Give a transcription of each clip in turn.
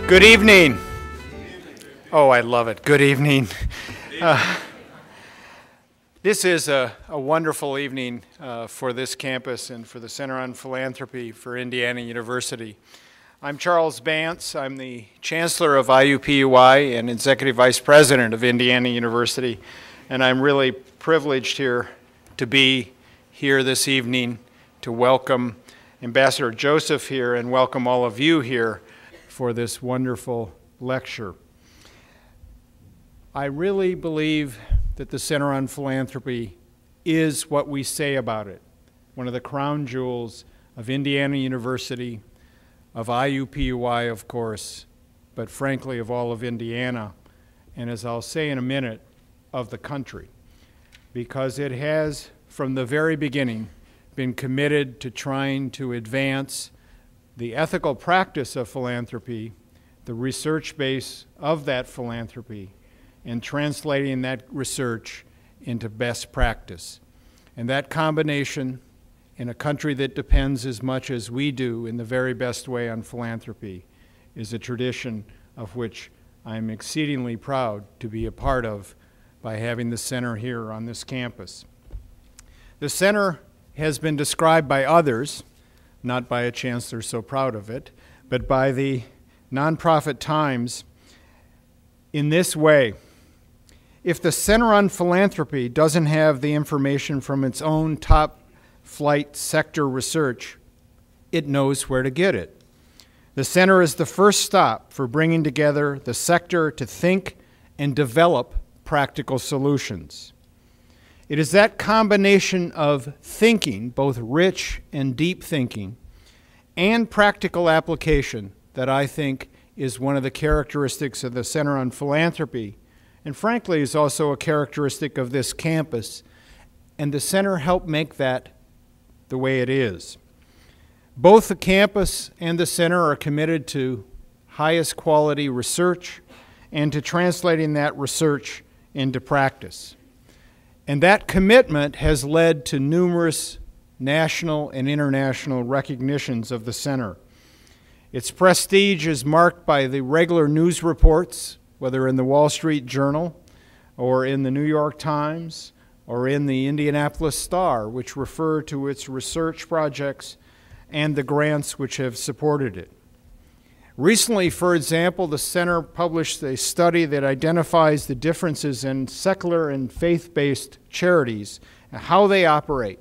Good evening. Oh, I love it. Good evening. This is a wonderful evening for this campus and for the Center on Philanthropy for Indiana University. I'm Charles Bantz. I'm the Chancellor of IUPUI and Executive Vice President of Indiana University, and I'm really privileged here to be here this evening to welcome Ambassador Joseph here and welcome all of you here for this wonderful lecture. I really believe that the Center on Philanthropy is what we say about it, one of the crown jewels of Indiana University, of IUPUI, of course, but frankly of all of Indiana, and as I'll say in a minute, of the country, because it has, from the very beginning, been committed to trying to advance the ethical practice of philanthropy, the research base of that philanthropy, and translating that research into best practice. And that combination, in a country that depends as much as we do in the very best way on philanthropy, is a tradition of which I'm exceedingly proud to be a part of by having the center here on this campus. The center has been described by others, not by a chancellor so proud of it, but by the nonprofit Times in this way: if the Center on Philanthropy doesn't have the information from its own top flight sector research, it knows where to get it. The center is the first stop for bringing together the sector to think and develop practical solutions. It is that combination of thinking, both rich and deep thinking, and practical application that I think is one of the characteristics of the Center on Philanthropy, and frankly is also a characteristic of this campus, and the center helped make that the way it is. Both the campus and the center are committed to highest quality research and to translating that research into practice. And that commitment has led to numerous national and international recognitions of the center. Its prestige is marked by the regular news reports, whether in the Wall Street Journal or in the New York Times or in the Indianapolis Star, which refer to its research projects and the grants which have supported it. Recently, for example, the center published a study that identifies the differences in secular and faith-based charities and how they operate.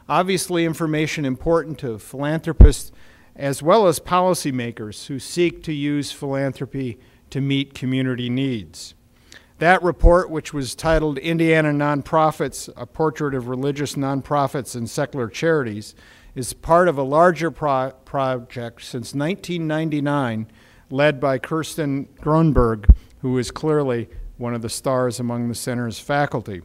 Obviously, information important to philanthropists as well as policymakers who seek to use philanthropy to meet community needs. That report, which was titled Indiana Nonprofits, A Portrait of Religious Nonprofits and Secular Charities, is part of a larger project since 1999 led by Kirsten Grunberg, who is clearly one of the stars among the center's faculty.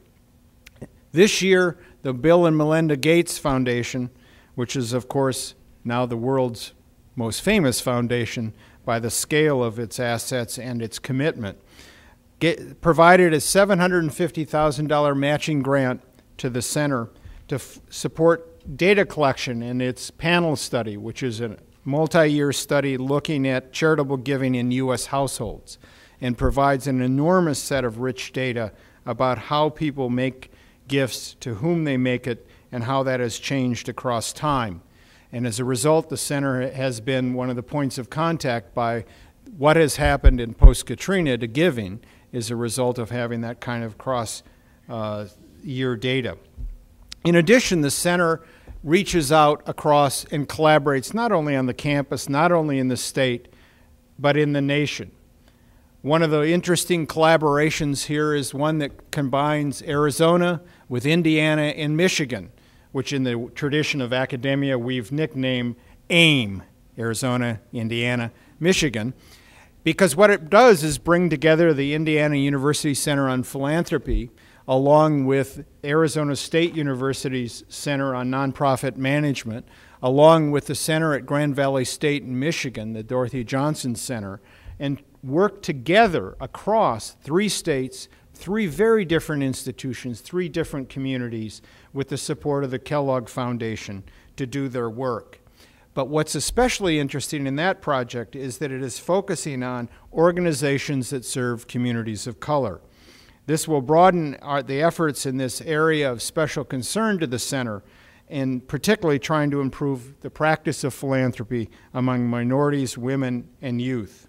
This year, the Bill and Melinda Gates Foundation, which is of course now the world's most famous foundation by the scale of its assets and its commitment, provided a $750,000 matching grant to the center to support data collection in its panel study, which is a multi-year study looking at charitable giving in U.S. households, and provides an enormous set of rich data about how people make gifts, to whom they make it, and how that has changed across time. And as a result, the center has been one of the points of contact by what has happened in post-Katrina to giving as a result of having that kind of cross-year data. In addition, the center reaches out across and collaborates not only on the campus, not only in the state, but in the nation. One of the interesting collaborations here is one that combines Arizona with Indiana and Michigan, which in the tradition of academia we've nicknamed AIM, Arizona, Indiana, Michigan, because what it does is bring together the Indiana University Center on Philanthropy along with Arizona State University's Center on Nonprofit Management, along with the center at Grand Valley State in Michigan, the Dorothy Johnson Center, and work together across 3 states, 3 very different institutions, 3 different communities with the support of the Kellogg Foundation to do their work. But what's especially interesting in that project is that it is focusing on organizations that serve communities of color. This will broaden the efforts in this area of special concern to the center, and particularly trying to improve the practice of philanthropy among minorities, women, and youth.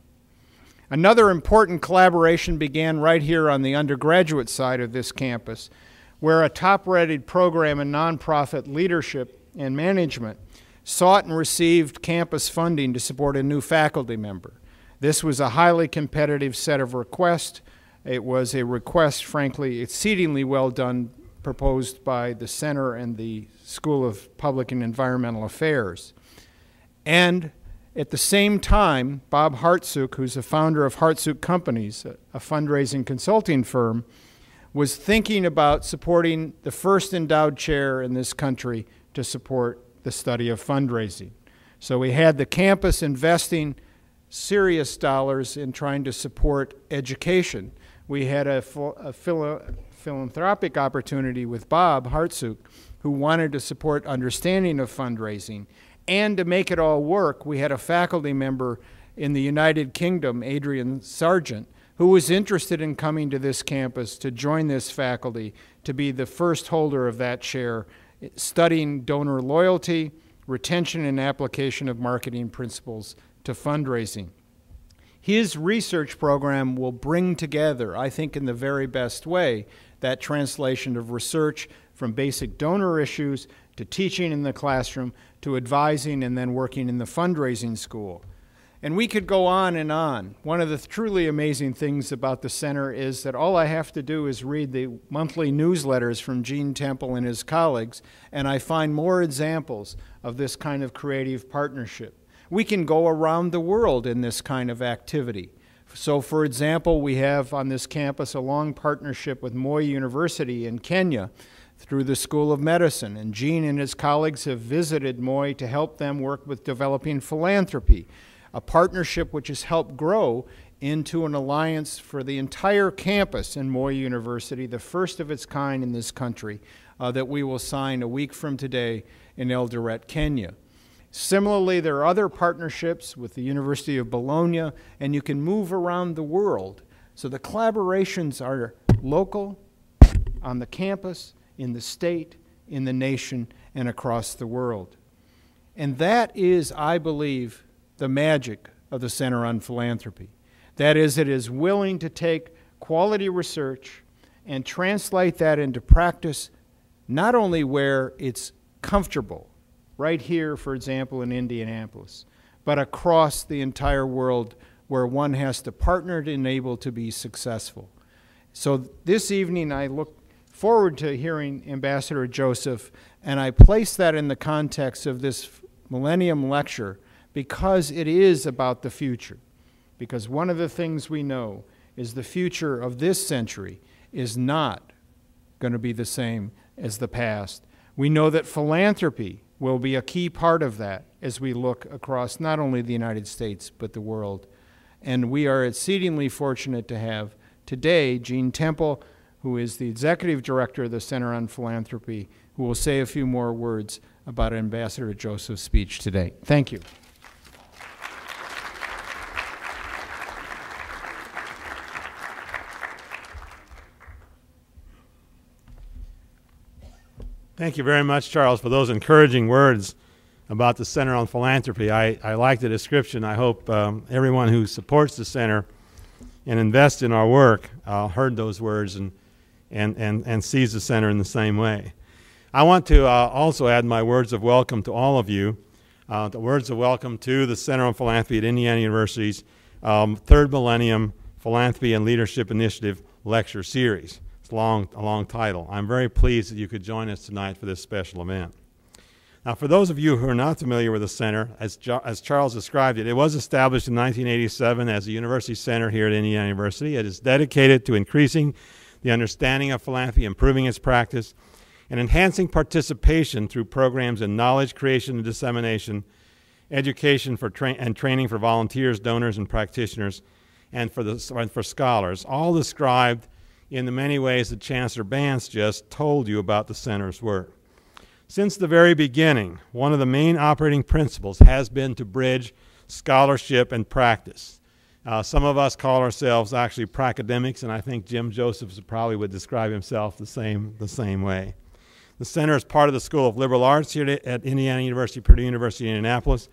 Another important collaboration began right here on the undergraduate side of this campus, where a top-rated program in nonprofit leadership and management sought and received campus funding to support a new faculty member. This was a highly competitive set of requests. It was a request, frankly, exceedingly well done, proposed by the Center and the School of Public and Environmental Affairs. And at the same time, Bob Hartsook, who's the founder of Hartsook Companies, a fundraising consulting firm, was thinking about supporting the first endowed chair in this country to support the study of fundraising. So we had the campus investing serious dollars in trying to support education. We had a philanthropic opportunity with Bob Hartsook, who wanted to support understanding of fundraising. And to make it all work, we had a faculty member in the United Kingdom, Adrian Sargent, who was interested in coming to this campus to join this faculty to be the first holder of that chair, studying donor loyalty, retention, and application of marketing principles to fundraising. His research program will bring together, I think in the very best way, that translation of research from basic donor issues to teaching in the classroom to advising and then working in the fundraising school. And we could go on and on. One of the truly amazing things about the center is that all I have to do is read the monthly newsletters from Gene Temple and his colleagues, and I find more examples of this kind of creative partnership. We can go around the world in this kind of activity. So, for example, we have on this campus a long partnership with Moi University in Kenya through the School of Medicine, and Gene and his colleagues have visited Moi to help them work with developing philanthropy, a partnership which has helped grow into an alliance for the entire campus in Moi University, the first of its kind in this country, that we will sign a week from today in Eldoret, Kenya. Similarly, there are other partnerships with the University of Bologna, and you can move around the world. So the collaborations are local, on the campus, in the state, in the nation, and across the world. And that is, I believe, the magic of the Center on Philanthropy. That is, it is willing to take quality research and translate that into practice, not only where it's comfortable, right here, for example, in Indianapolis, but across the entire world where one has to partner to enable to be successful. So this evening I look forward to hearing Ambassador Joseph, and I place that in the context of this Millennium Lecture because it is about the future. Because one of the things we know is the future of this century is not going to be the same as the past. We know that philanthropy will be a key part of that as we look across not only the United States but the world. And we are exceedingly fortunate to have today Gene Temple, who is the Executive Director of the Center on Philanthropy, who will say a few more words about Ambassador Joseph's speech today. Thank you. Thank you very much, Charles, for those encouraging words about the Center on Philanthropy. I like the description. I hope everyone who supports the Center and invests in our work heard those words and sees the Center in the same way. I want to also add my words of welcome to all of you, the words of welcome to the Center on Philanthropy at Indiana University's Third Millennium Philanthropy and Leadership Initiative Lecture Series. A long title. I'm very pleased that you could join us tonight for this special event. Now, for those of you who are not familiar with the Center, as Charles described it, it was established in 1987 as a university center here at Indiana University. It is dedicated to increasing the understanding of philanthropy, improving its practice, and enhancing participation through programs in knowledge creation and dissemination, education and training for volunteers, donors, and practitioners, and for scholars, all described in the many ways that Chancellor Bance just told you about the Center's work. Since the very beginning, one of the main operating principles has been to bridge scholarship and practice. Some of us call ourselves actually pracademics, and I think Jim Josephs probably would describe himself the same way. The center is part of the School of Liberal Arts here at Indiana University, Purdue University in Indianapolis,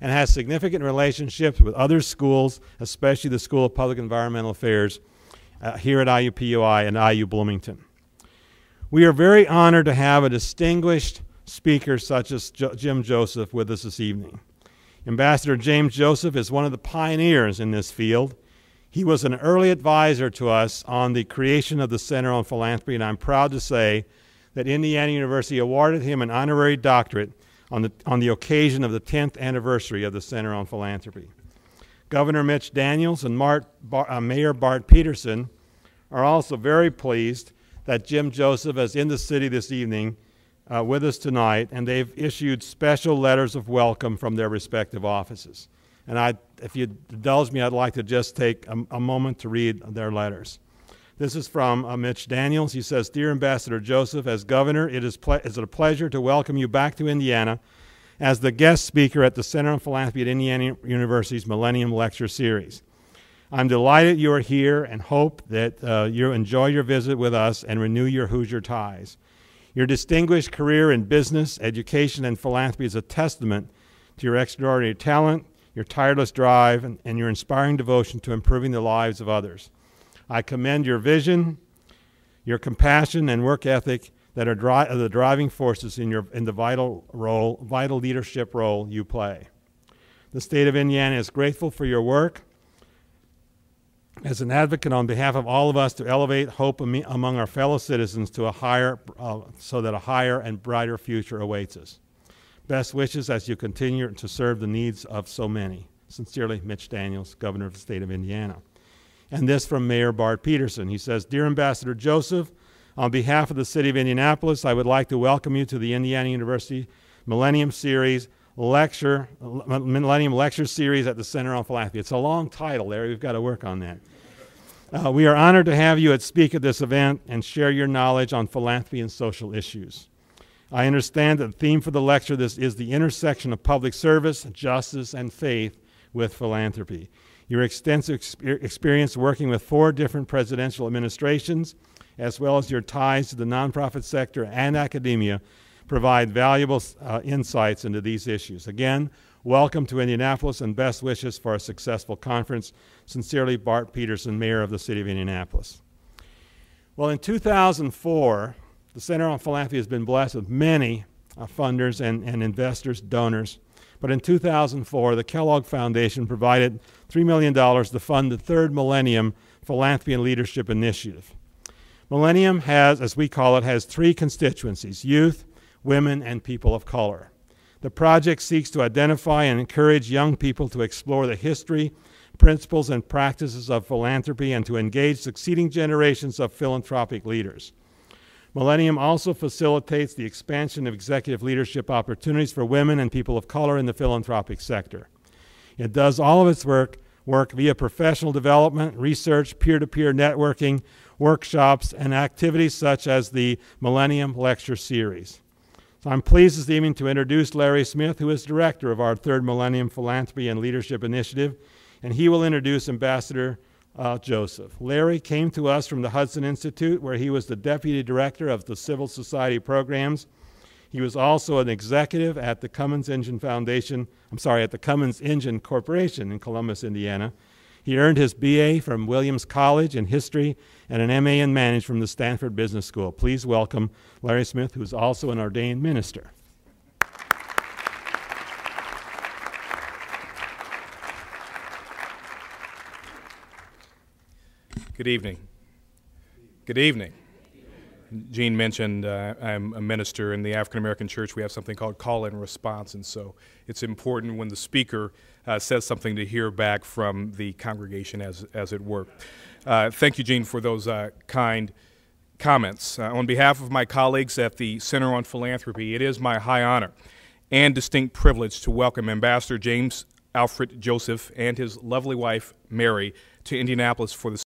and has significant relationships with other schools, especially the School of Public Environmental Affairs here at IUPUI and IU Bloomington. We are very honored to have a distinguished speaker such as Jim Joseph with us this evening. Ambassador James Joseph is one of the pioneers in this field. He was an early advisor to us on the creation of the Center on Philanthropy, and I'm proud to say that Indiana University awarded him an honorary doctorate on the occasion of the 10th anniversary of the Center on Philanthropy. Governor Mitch Daniels and Mayor Bart Peterson are also very pleased that Jim Joseph is in the city this evening with us tonight, and they've issued special letters of welcome from their respective offices. And if you indulge me, I'd like to just take a moment to read their letters. This is from Mitch Daniels. He says, "Dear Ambassador Joseph, as governor, it is a pleasure to welcome you back to Indiana as the guest speaker at the Center on Philanthropy at Indiana University's Millennium Lecture Series. I'm delighted you are here and hope that you enjoy your visit with us and renew your Hoosier ties. Your distinguished career in business, education, and philanthropy is a testament to your extraordinary talent, your tireless drive, and your inspiring devotion to improving the lives of others. I commend your vision, your compassion, and work ethic that are the driving forces in the vital leadership role you play. The state of Indiana is grateful for your work as an advocate on behalf of all of us to elevate hope among our fellow citizens to so that a higher and brighter future awaits us. Best wishes as you continue to serve the needs of so many. Sincerely, Mitch Daniels, Governor of the state of Indiana." And this from Mayor Bart Peterson. He says, "Dear Ambassador Joseph, on behalf of the city of Indianapolis, I would like to welcome you to the Indiana University Millennium Lecture Series at the Center on Philanthropy." It's a long title there. We've got to work on that. We are honored to have you speak at this event and share your knowledge on philanthropy and social issues. I understand that the theme for the lecture is the intersection of public service, justice, and faith with philanthropy. Your extensive experience working with 4 different presidential administrations, as well as your ties to the nonprofit sector and academia, provide valuable insights into these issues. Again, welcome to Indianapolis and best wishes for a successful conference. Sincerely, Bart Peterson, Mayor of the City of Indianapolis. Well, in 2004, the Center on Philanthropy has been blessed with many funders and investors, donors. But in 2004, the Kellogg Foundation provided $3 million to fund the 3rd Millennium Philanthropy and Leadership Initiative. Millennium has, as we call it, has 3 constituencies: youth, women, and people of color. The project seeks to identify and encourage young people to explore the history, principles, and practices of philanthropy and to engage succeeding generations of philanthropic leaders. Millennium also facilitates the expansion of executive leadership opportunities for women and people of color in the philanthropic sector. It does all of its work via professional development, research, peer-to-peer networking, workshops, and activities such as the Millennium Lecture Series. So I'm pleased this evening to introduce Larry Smith, who is director of our 3rd Millennium Philanthropy and Leadership Initiative, and he will introduce Ambassador Joseph. Larry came to us from the Hudson Institute, where he was the deputy director of the civil society programs. He was also an executive at the Cummins Engine Corporation in Columbus, Indiana. He earned his BA from Williams College in history and an MA in management from the Stanford Business School. Please welcome Larry Smith, who is also an ordained minister. Good evening. Good evening. Gene mentioned I'm a minister in the African American Church. We have something called call and response, and so it's important when the speaker says something to hear back from the congregation, as it were. Thank you, Gene, for those kind comments. On behalf of my colleagues at the Center on Philanthropy, it is my high honor and distinct privilege to welcome Ambassador James Alfred Joseph and his lovely wife, Mary, to Indianapolis for the